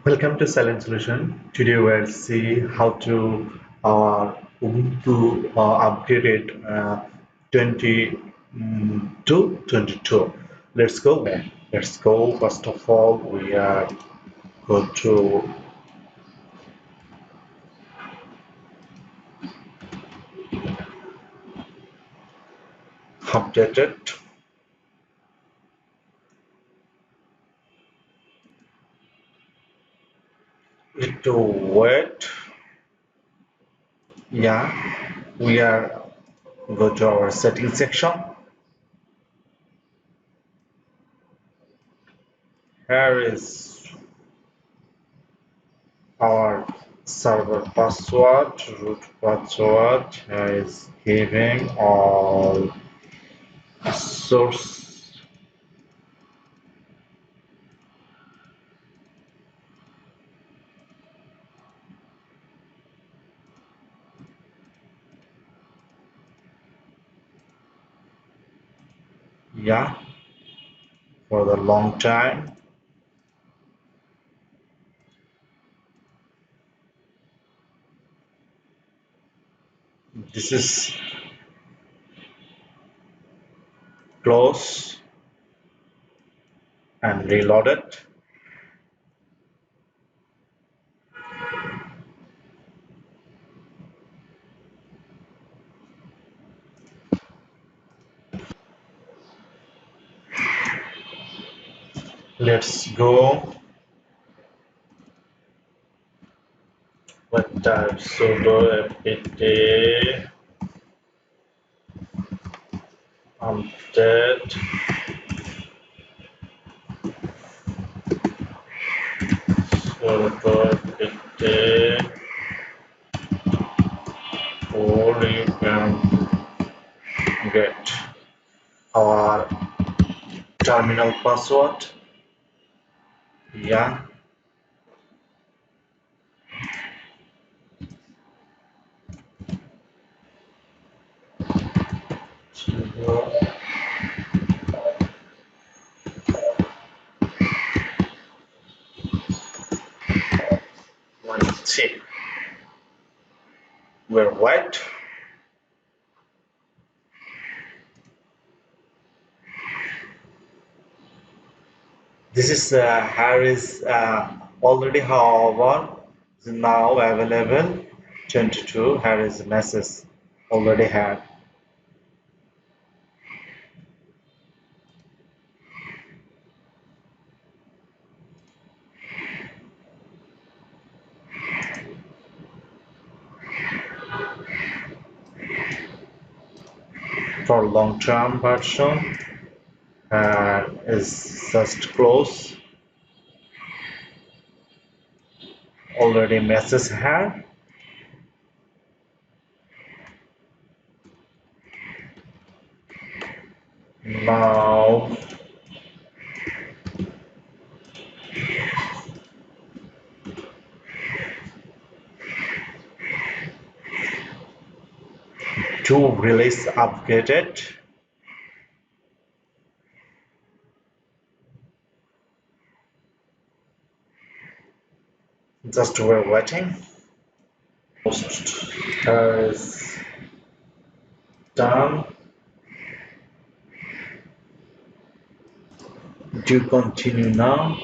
Welcome to Silent Solution. Today we'll see how to Ubuntu upgrade it 20 to 22. Let's go. Let's go. First of all, we are go to update it. Need to wait. Yeah, we are go to our settings section. Here is our server password, root password. Here is giving all source. Yeah, for the long time. This is close and reload it. Let's go with type sudo apt update sudo apt or you can get our terminal password. Yeah, sudo 1C. We're white. This is here is already however is now available 22. Here is a message already had for long-term version is just close already message here. Now to release upgraded. Just we're waiting. Post is done. Do continue now.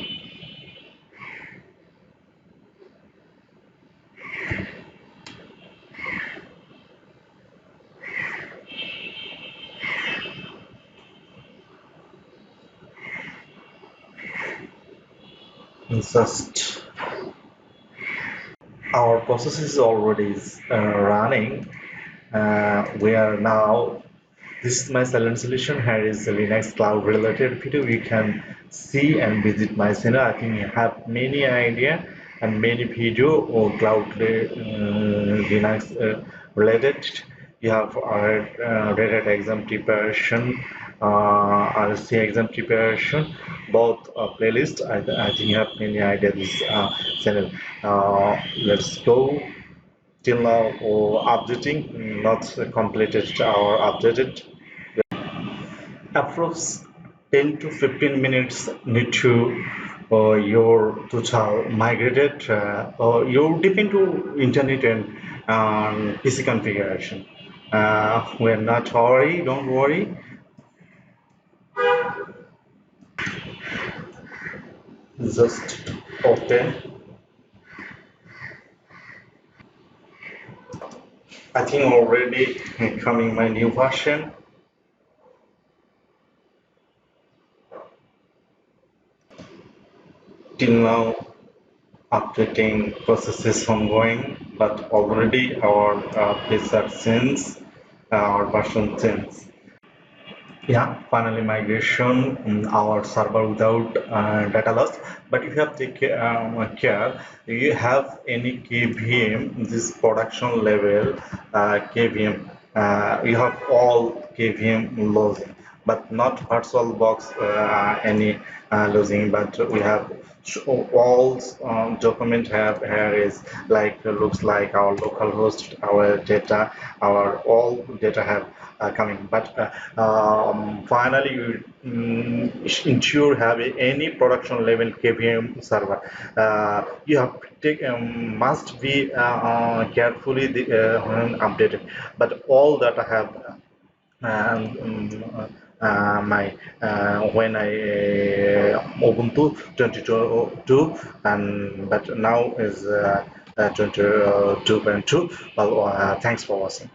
Just our process is already running. We are now. This is my silent solution. Here is a Linux cloud related video. You can see and visit my channel. I think you have many idea and many video or cloud Linux related. You have related exam preparation, RC exam preparation, both playlist. I think you have many ideas this channel. Let's go till now or updating not completed or updated approx 10 to 15 minutes need to your total migrated you depend to internet and PC configuration. We're not worry, don't worry. Just open. I think already coming my new version. Till now, updating process is ongoing, but already our page are since our version since. Yeah, finally migration our server without data loss. But you have take care. You have any KVM, this production level KVM. You have all KVM losing, but not virtual box any losing. But we have all document have here is like looks like our local host, our data, our all data have coming. But finally, you ensure have any production level KVM server. You have to take must be carefully when updated. But all that I have and my when I Ubuntu 22 and but now is 22.2. Well, thanks for watching.